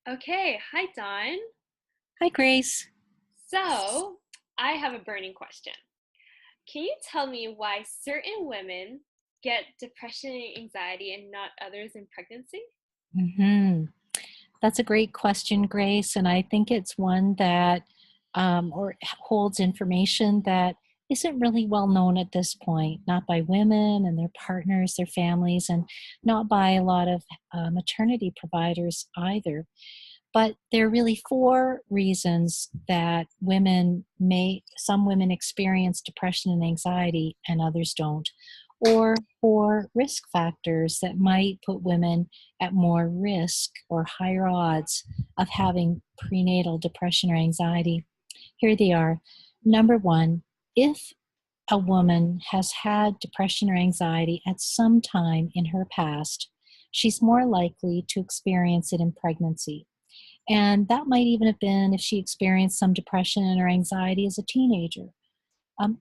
Okay, hi Don. Hi, Grace. So, I have a burning question. Can you tell me why certain women get depression and anxiety and not others in pregnancy? hmm That's a great question, Grace, and I think it's one that holds information that isn't really well known at this point, not by women and their partners, their families, and not by a lot of maternity providers either. But there are really four reasons that some women experience depression and anxiety and others don't, or four risk factors that might put women at more risk or higher odds of having prenatal depression or anxiety. Here they are. Number one, if a woman has had depression or anxiety at some time in her past, she's more likely to experience it in pregnancy. And that might even have been if she experienced some depression or anxiety as a teenager.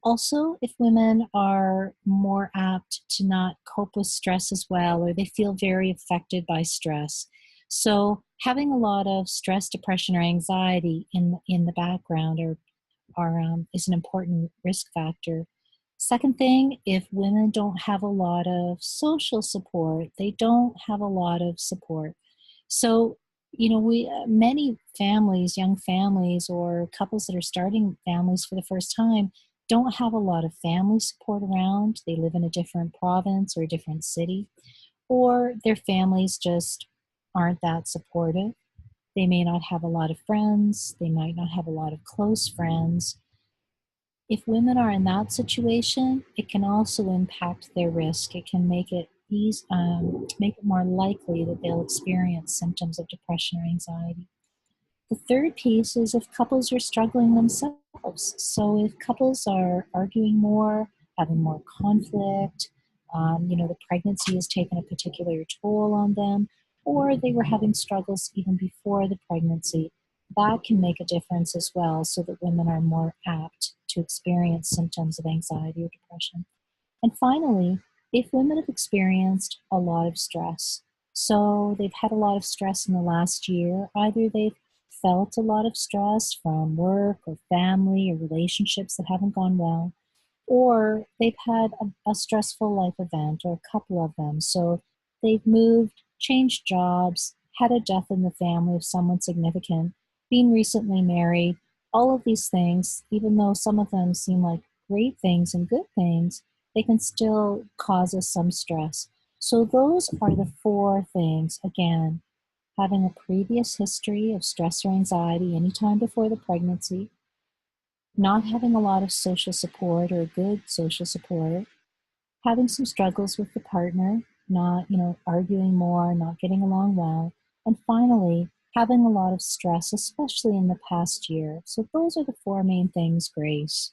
Also, if women are more apt to not cope with stress as well, or they feel very affected by stress. So, having a lot of stress, depression, or anxiety in the background is an important risk factor. Second thing, if women don't have a lot of social support, they don't have a lot of support. So, we many families, young families, or couples that are starting families for the first time don't have a lot of family support around. They live in a different province or a different city, or their families just aren't that supportive. They may not have a lot of friends, they might not have a lot of close friends. If women are in that situation, it can also impact their risk. It can make it more likely that they'll experience symptoms of depression or anxiety. The third piece is if couples are struggling themselves. So if couples are arguing more, having more conflict, the pregnancy has taken a particular toll on them, or they were having struggles even before the pregnancy, that can make a difference as well, so that women are more apt to experience symptoms of anxiety or depression. And finally, if women have experienced a lot of stress, so they've had a lot of stress in the last year, either they've felt a lot of stress from work or family or relationships that haven't gone well, or they've had a stressful life event or a couple of them. So they've moved, changed jobs, had a death in the family of someone significant, been recently married. All of these things, even though some of them seem like great things and good things, they can still cause us some stress. So those are the four things. Again, having a previous history of stress or anxiety anytime before the pregnancy, not having a lot of social support or good social support, having some struggles with the partner, not, arguing more, not getting along well, and finally, having a lot of stress, especially in the past year. So those are the four main things, Grace.